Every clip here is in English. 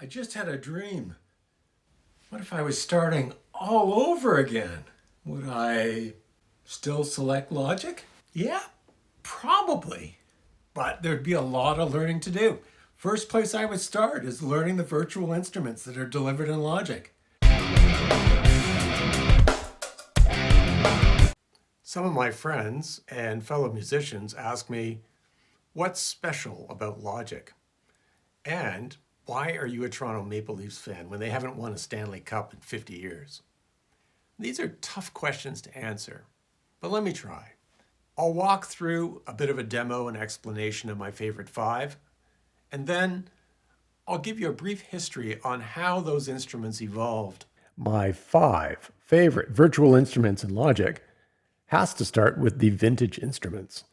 just had a dream. What if I was starting all over again? Would I still select Logic? Yeah, probably. But there'd be a lot of learning to do. First place I would start is learning the virtual instruments that are delivered in Logic. Some of my friends and fellow musicians ask me, what's special about Logic? And why are you a Toronto Maple Leafs fan when they haven't won a Stanley Cup in 50 years? These are tough questions to answer, but let me try. I'll walk through a bit of a demo and explanation of my favorite 5, and then I'll give you a brief history on how those instruments evolved. My 5 favorite virtual instruments in Logic has to start with the vintage instruments.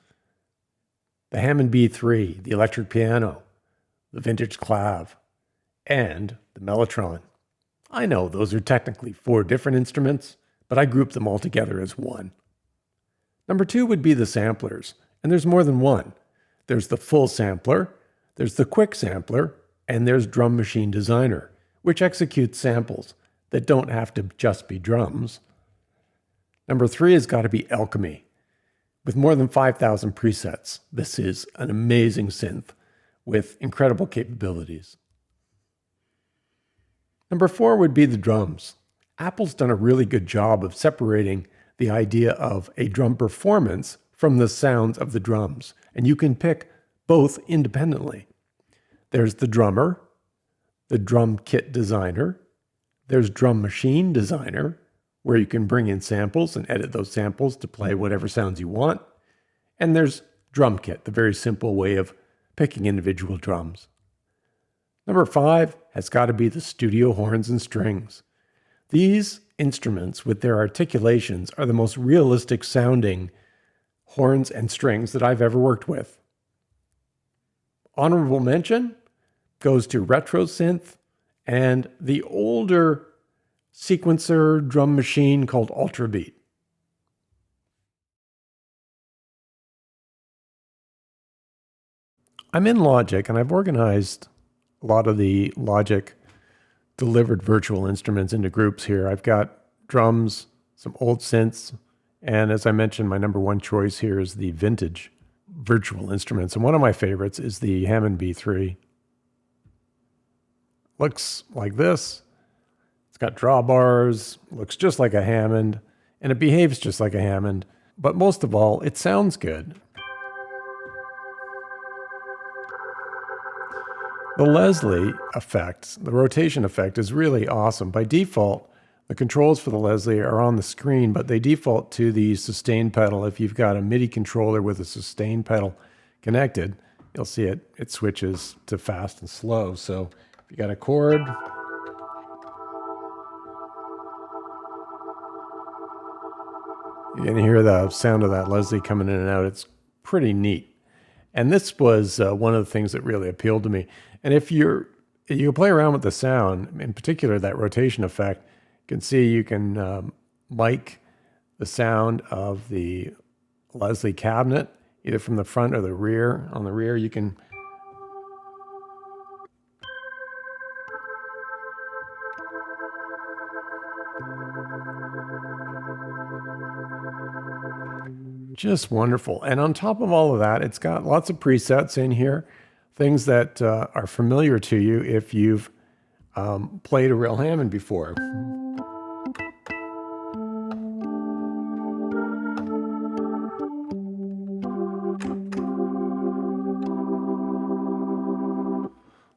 The Hammond B3, the electric piano, the vintage Clav, and the Melotron. I know those are technically 4 different instruments, but I grouped them all together as one. Number 2 would be the samplers, and there's more than one. There's the full sampler, there's the quick sampler, and there's Drum Machine Designer, which executes samples that don't have to just be drums. Number 3 has got to be Alchemy. With more than 5,000 presets, this is an amazing synth with incredible capabilities. Number 4 would be the drums. Apple's done a really good job of separating the idea of a drum performance from the sounds of the drums, and you can pick both independently. There's the drummer, the drum kit designer, there's Drum Machine Designer, where you can bring in samples and edit those samples to play whatever sounds you want. And there's Drum Kit, the very simple way of picking individual drums. Number 5 has got to be the studio horns and strings. These instruments with their articulations are the most realistic sounding horns and strings that I've ever worked with. Honorable mention goes to Retro Synth and the older sequencer drum machine called Ultrabeat. I'm in Logic and I've organized a lot of the Logic delivered virtual instruments into groups here. I've got drums, some old synths, and as I mentioned, my number 1 choice here is the vintage virtual instruments. And one of my favorites is the Hammond B3. Looks like this. It's got drawbars, looks just like a Hammond, and it behaves just like a Hammond. But most of all, it sounds good. The Leslie effect, the rotation effect, is really awesome. By default, the controls for the Leslie are on the screen, but they default to the sustain pedal. If you've got a MIDI controller with a sustain pedal connected, you'll see it switches to fast and slow. So if you got a chord, you can hear the sound of that Leslie coming in and out. It's pretty neat. And this was one of the things that really appealed to me. And if you play around with the sound, in particular that rotation effect, you can see you can mic the sound of the Leslie cabinet, either from the front or the rear. On the rear, you can just wonderful. And on top of all of that, it's got lots of presets in here, things that are familiar to you if you've played a real Hammond before.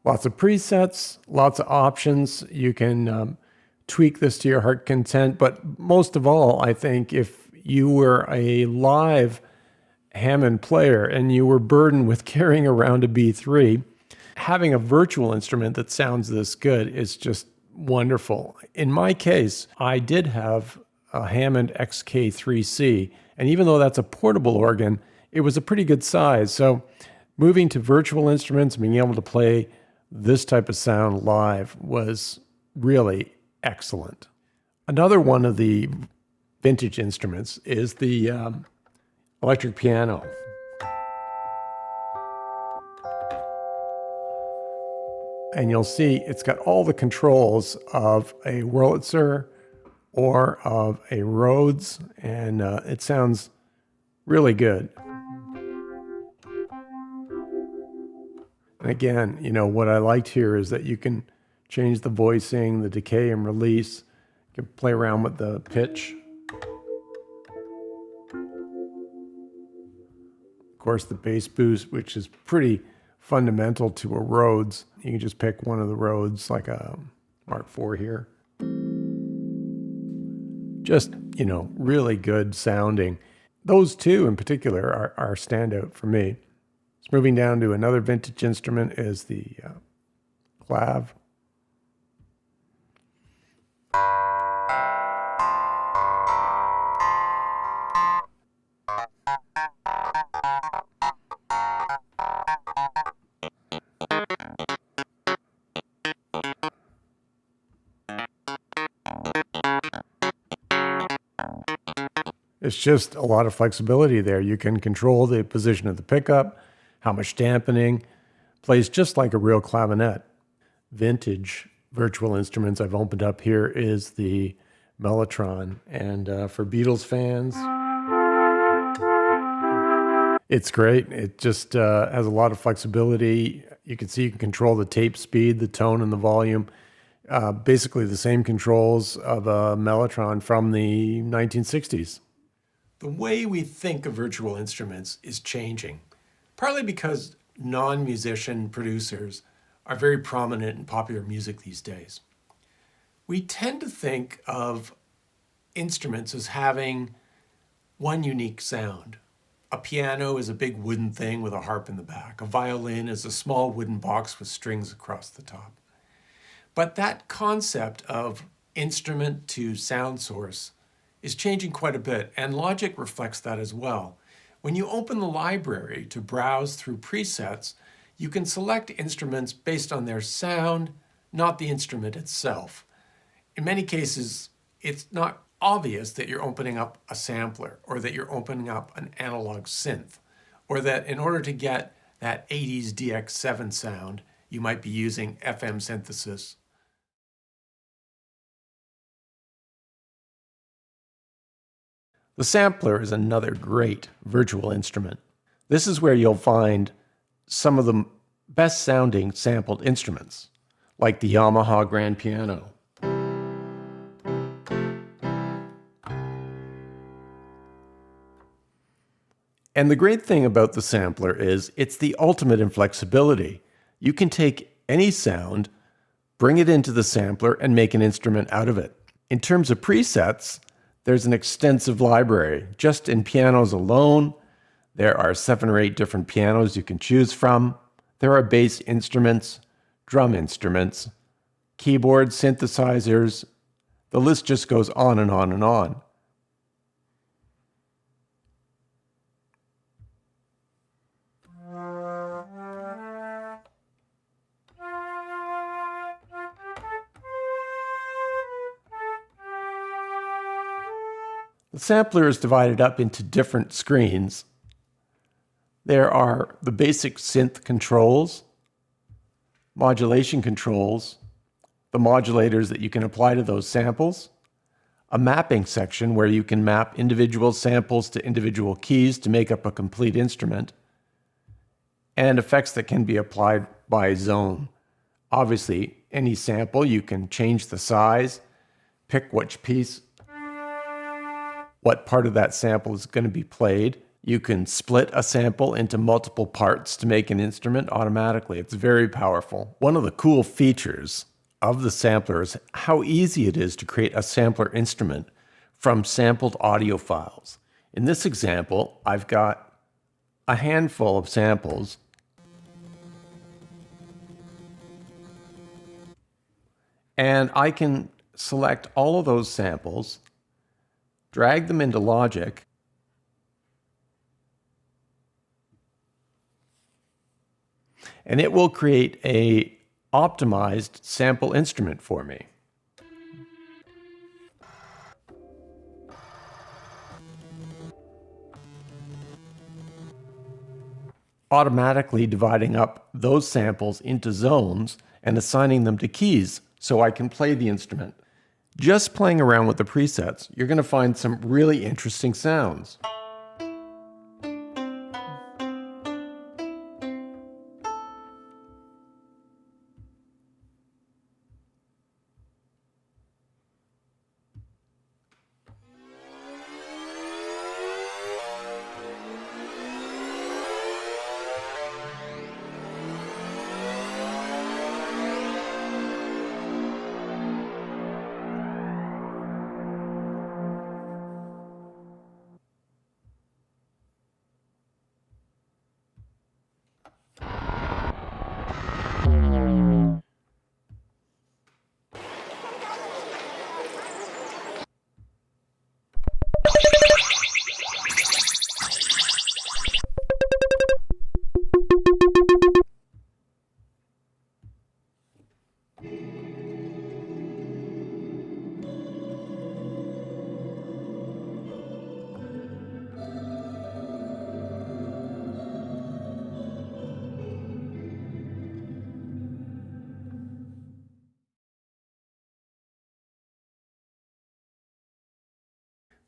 Lots of presets, lots of options. You can tweak this to your heart content, but most of all, I think if you were a live Hammond player and you were burdened with carrying around a B3, having a virtual instrument that sounds this good is just wonderful. In my case, I did have a Hammond XK3C, and even though that's a portable organ, it was a pretty good size. So moving to virtual instruments, being able to play this type of sound live was really excellent. Another one of the vintage instruments is the electric piano. and you'll see it's got all the controls of a Wurlitzer or of a Rhodes, and it sounds really good. And again, you know, what I liked here is that you can change the voicing, the decay and release. You can play around with the pitch. Of course, the bass boost, which is pretty fundamental to a Rhodes. You can just pick one of the Rhodes, like a Mark IV here. Just, you know, really good sounding. Those two in particular are standout for me. So moving down to another vintage instrument is the Clav. It's just a lot of flexibility there. You can control the position of the pickup, how much dampening, plays just like a real clavinet. Vintage virtual instruments I've opened up here is the Melotron, and for Beatles fans, it's great. It just has a lot of flexibility. You can see you can control the tape speed, the tone, and the volume. Basically the same controls of a Melotron from the 1960s. The way we think of virtual instruments is changing, partly because non-musician producers are very prominent in popular music these days. We tend to think of instruments as having one unique sound. A piano is a big wooden thing with a harp in the back. A violin is a small wooden box with strings across the top. But that concept of instrument to sound source is changing quite a bit, and Logic reflects that as well. When you open the library to browse through presets, you can select instruments based on their sound, not the instrument itself. In many cases, it's not obvious that you're opening up a sampler, or that you're opening up an analog synth, or that in order to get that 80s DX7 sound, you might be using FM synthesis. The sampler is another great virtual instrument. This is where you'll find some of the best sounding sampled instruments, like the Yamaha Grand Piano. And the great thing about the sampler is it's the ultimate in flexibility. You can take any sound, bring it into the sampler, and make an instrument out of it. In terms of presets, there's an extensive library. Just in pianos alone, there are 7 or 8 different pianos you can choose from. There are bass instruments, drum instruments, keyboards, synthesizers. The list just goes on and on and on. The sampler is divided up into different screens. There are the basic synth controls, modulation controls, the modulators that you can apply to those samples, a mapping section where you can map individual samples to individual keys to make up a complete instrument, and effects that can be applied by zone. Obviously, any sample, you can change the size, pick which piece, what part of that sample is going to be played. You can split a sample into multiple parts to make an instrument automatically. It's very powerful. One of the cool features of the sampler is how easy it is to create a sampler instrument from sampled audio files. In this example, I've got a handful of samples, and I can select all of those samples, drag them into Logic, and it will create a optimized sample instrument for me. Automatically dividing up those samples into zones and assigning them to keys so I can play the instrument. Just playing around with the presets, you're going to find some really interesting sounds.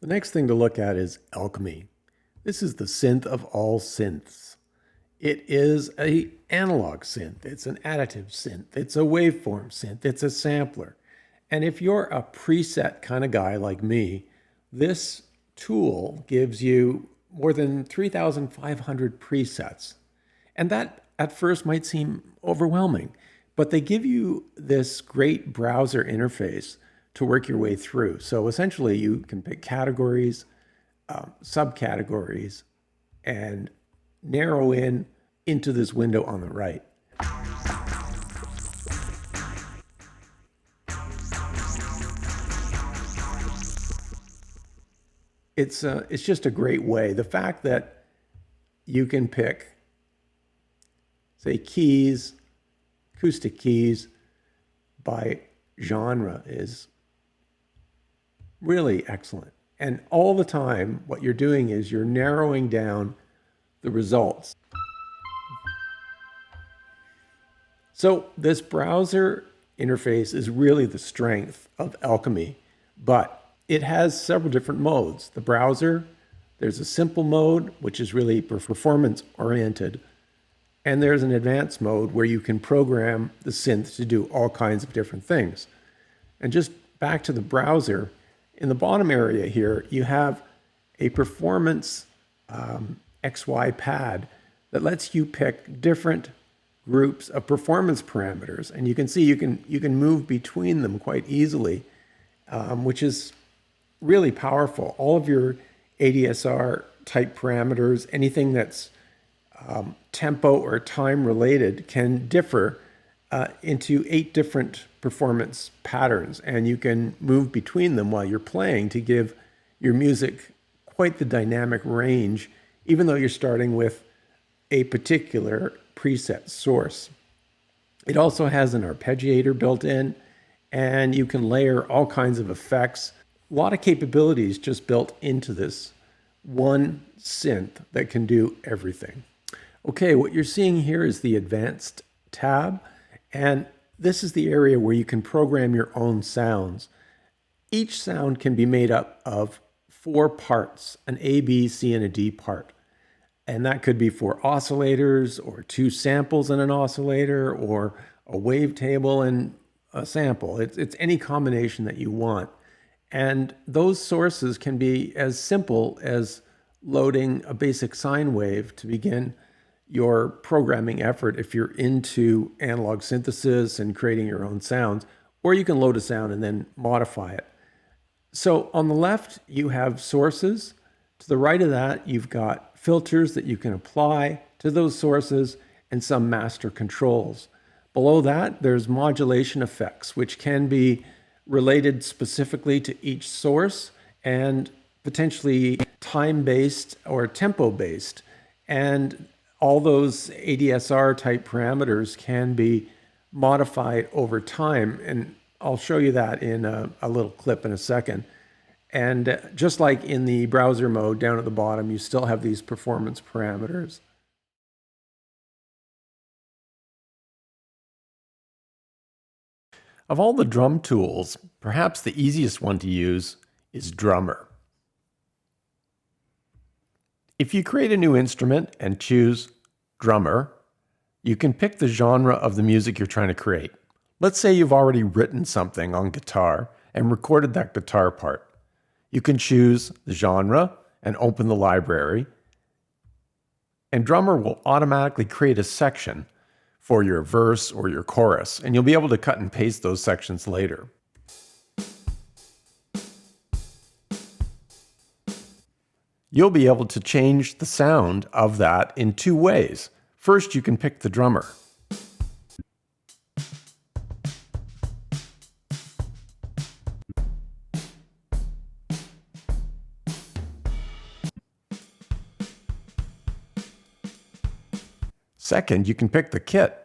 The next thing to look at is Alchemy. This is the synth of all synths. It is an analog synth. It's an additive synth. It's a waveform synth. It's a sampler. And if you're a preset kind of guy like me, this tool gives you more than 3,500 presets. And that at first might seem overwhelming, but they give you this great browser interface to work your way through. So essentially you can pick categories, subcategories, and narrow in into this window on the right. It's just a great way. The fact that you can pick, say, keys, acoustic keys by genre is really excellent. And all the time, what you're doing is you're narrowing down the results. So this browser interface is really the strength of Alchemy, but it has several different modes. The browser, there's a simple mode, which is really performance oriented. And there's an advanced mode where you can program the synth to do all kinds of different things. And just back to the browser, in the bottom area here, you have a performance XY pad that lets you pick different groups of performance parameters. And you can see you can move between them quite easily, which is really powerful. All of your ADSR type parameters, anything that's tempo or time related, can differ into 8 different performance patterns, and you can move between them while you're playing to give your music quite the dynamic range, even though you're starting with a particular preset source. It also has an arpeggiator built in, and you can layer all kinds of effects. A lot of capabilities just built into this one synth that can do everything. Okay, what you're seeing here is the Advanced tab, and this is the area where you can program your own sounds. Each sound can be made up of 4 parts, an A, B, C, and a D part. And that could be for oscillators, or 2 samples in an oscillator, or a wavetable and a sample. It's any combination that you want. And those sources can be as simple as loading a basic sine wave to begin your programming effort if you're into analog synthesis and creating your own sounds, or you can load a sound and then modify it. So on the left, you have sources. To the right of that, you've got filters that you can apply to those sources and some master controls. Below that, there's modulation effects, which can be related specifically to each source and potentially time-based or tempo-based. And all those ADSR type parameters can be modified over time. And I'll show you that in a little clip in a second. And just like in the browser mode down at the bottom, you still have these performance parameters. Of all the drum tools, perhaps the easiest one to use is Drummer. If you create a new instrument and choose Drummer, you can pick the genre of the music you're trying to create. Let's say you've already written something on guitar and recorded that guitar part. You can choose the genre and open the library, and Drummer will automatically create a section for your verse or your chorus, and you'll be able to cut and paste those sections later. You'll be able to change the sound of that in two ways. First, you can pick the drummer. Second, you can pick the kit.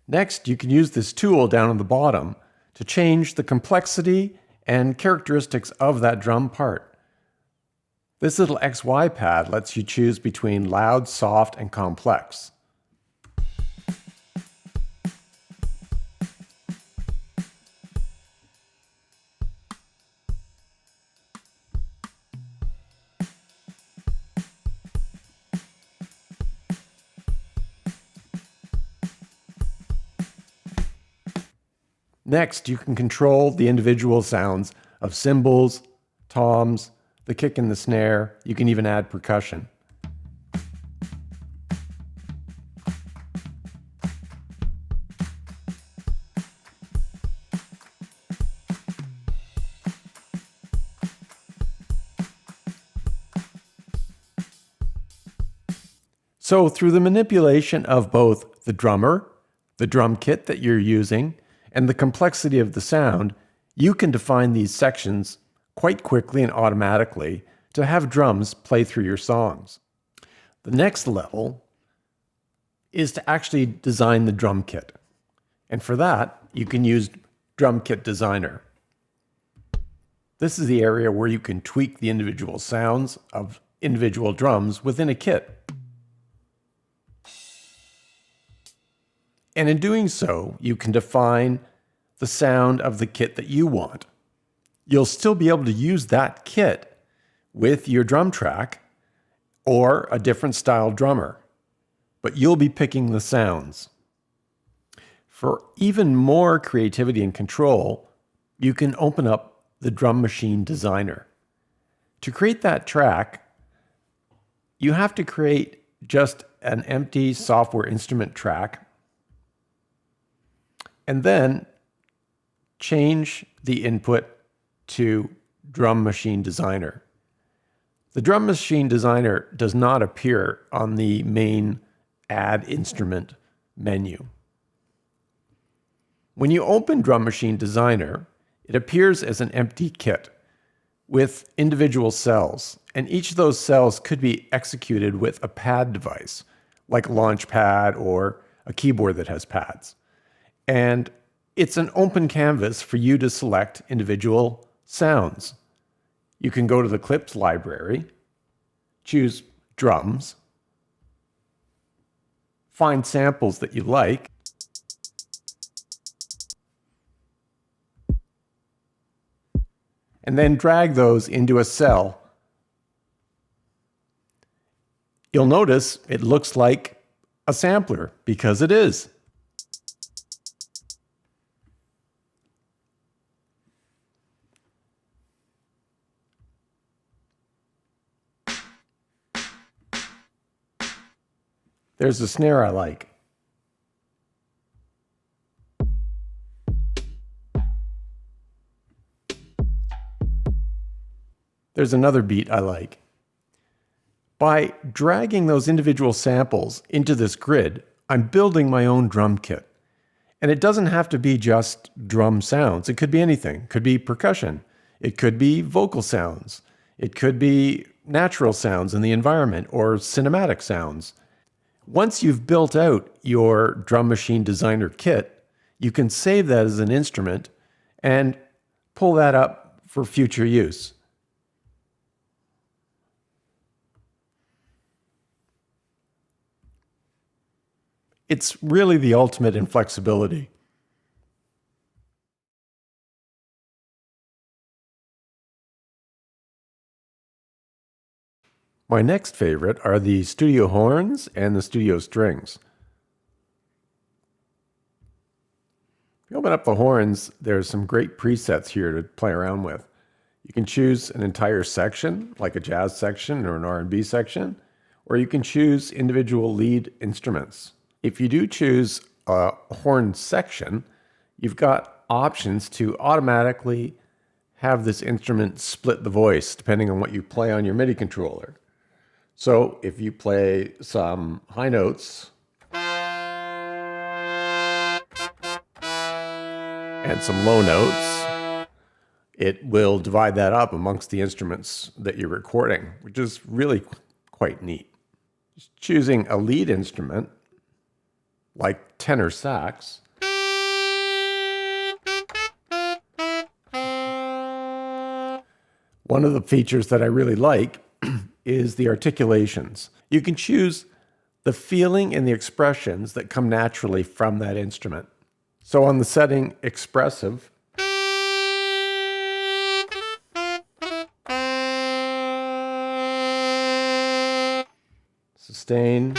Next, you can use this tool down on the bottom to change the complexity and characteristics of that drum part. This little XY pad lets you choose between loud, soft, and complex. Next, you can control the individual sounds of cymbals, toms, the kick and the snare. You can even add percussion. So through the manipulation of both the drummer, the drum kit that you're using, and the complexity of the sound, you can define these sections quite quickly and automatically to have drums play through your songs. The next level is to actually design the drum kit. And for that, you can use Drum Kit Designer. This is the area where you can tweak the individual sounds of individual drums within a kit. And in doing so, you can define the sound of the kit that you want. You'll still be able to use that kit with your drum track or a different style drummer, but you'll be picking the sounds. For even more creativity and control, you can open up the Drum Machine Designer. To create that track, you have to create just an empty software instrument track, and then change the input to Drum Machine Designer. The Drum Machine Designer does not appear on the main Add Instrument menu. When you open Drum Machine Designer, it appears as an empty kit with individual cells, and each of those cells could be executed with a pad device, like a launch pad or a keyboard that has pads. And it's an open canvas for you to select individual sounds. You can go to the clips library, choose drums, find samples that you like, and then drag those into a cell. You'll notice it looks like a sampler because it is. There's a snare I like. There's another beat I like. By dragging those individual samples into this grid, I'm building my own drum kit. And it doesn't have to be just drum sounds. It could be anything. It could be percussion. It could be vocal sounds. It could be natural sounds in the environment or cinematic sounds. Once you've built out your Drum Machine Designer kit, you can save that as an instrument and pull that up for future use. It's really the ultimate in flexibility. My next favorite are the studio horns and the studio strings. If you open up the horns, there's some great presets here to play around with. You can choose an entire section, like a jazz section or an R&B section, or you can choose individual lead instruments. If you do choose a horn section, you've got options to automatically have this instrument split the voice depending on what you play on your MIDI controller. So if you play some high notes and some low notes, it will divide that up amongst the instruments that you're recording, which is really quite neat. Just choosing a lead instrument like tenor sax, one of the features that I really like is the articulations. You can choose the feeling and the expressions that come naturally from that instrument. So on the setting expressive, sustain,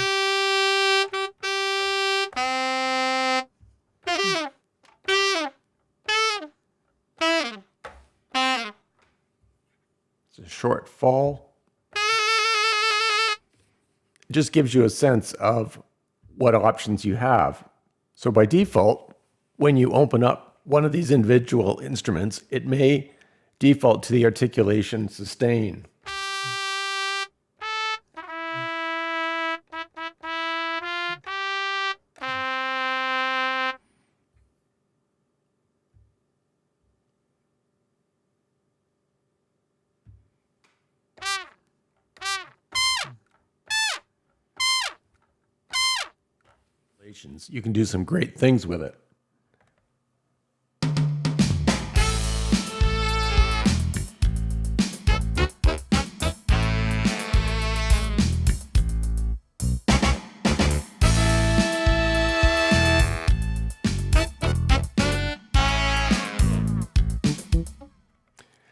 it's a short fall. It just gives you a sense of what options you have. So by default, when you open up one of these individual instruments, it may default to the articulation sustain. You can do some great things with it.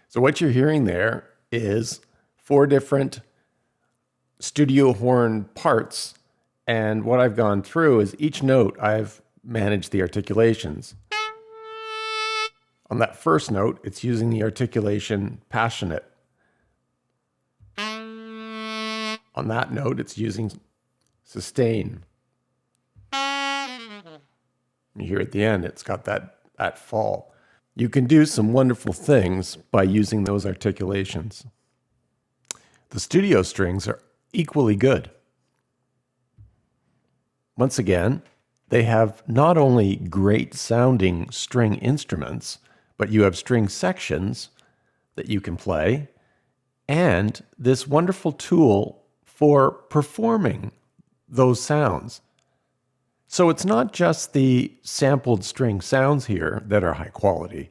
So what you're hearing there is 4 different studio horn parts. And what I've gone through is each note I've managed the articulations. On that first note, it's using the articulation passionate. On that note, it's using sustain. You hear at the end, it's got that fall. You can do some wonderful things by using those articulations. The studio strings are equally good. Once again, they have not only great sounding string instruments, but you have string sections that you can play, and this wonderful tool for performing those sounds. So it's not just the sampled string sounds here that are high quality,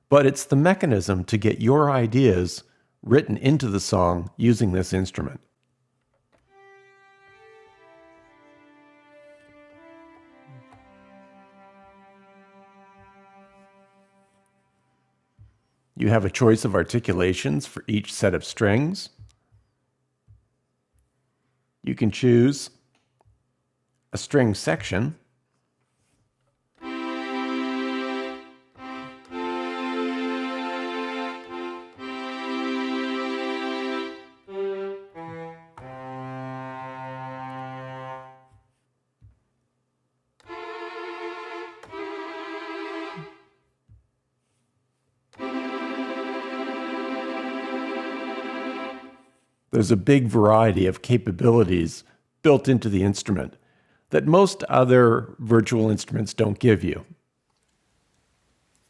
but it's the mechanism to get your ideas written into the song using this instrument. You have a choice of articulations for each set of strings. You can choose a string section. There's a big variety of capabilities built into the instrument that most other virtual instruments don't give you.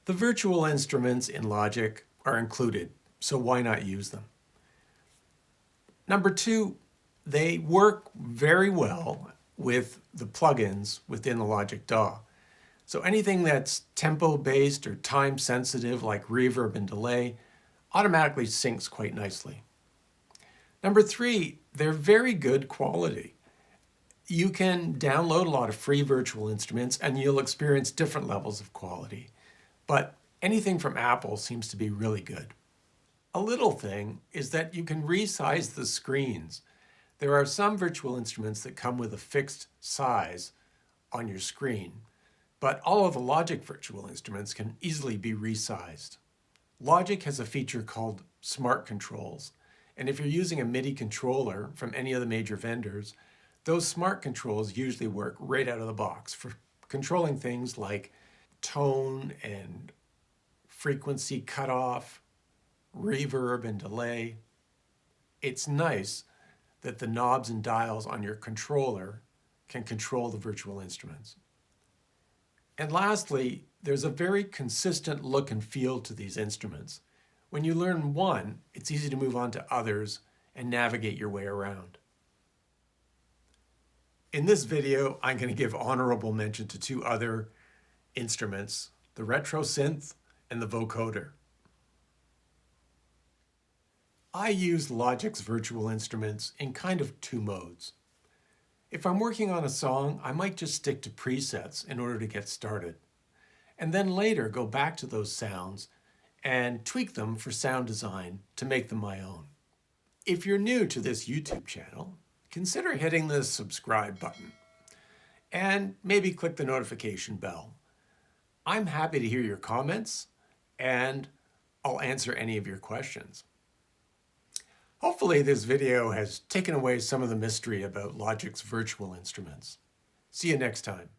The virtual instruments in Logic are included, so why not use them? Number 2, they work very well with the plugins within the Logic DAW. So anything that's tempo-based or time-sensitive like reverb and delay automatically syncs quite nicely. Number 3, they're very good quality. You can download a lot of free virtual instruments and you'll experience different levels of quality. But anything from Apple seems to be really good. A little thing is that you can resize the screens. There are some virtual instruments that come with a fixed size on your screen, but all of the Logic virtual instruments can easily be resized. Logic has a feature called Smart Controls, and if you're using a MIDI controller from any of the major vendors, those smart controls usually work right out of the box for controlling things like tone and frequency cutoff, reverb and delay. It's nice that the knobs and dials on your controller can control the virtual instruments. And lastly, there's a very consistent look and feel to these instruments. When you learn one, it's easy to move on to others and navigate your way around. In this video, I'm going to give honorable mention to two other instruments, the Retro Synth and the vocoder. I use Logic's virtual instruments in kind of two modes. If I'm working on a song, I might just stick to presets in order to get started, and then later go back to those sounds and tweak them for sound design to make them my own. If you're new to this YouTube channel, consider hitting the subscribe button and maybe click the notification bell. I'm happy to hear your comments and I'll answer any of your questions. Hopefully this video has taken away some of the mystery about Logic's virtual instruments. See you next time.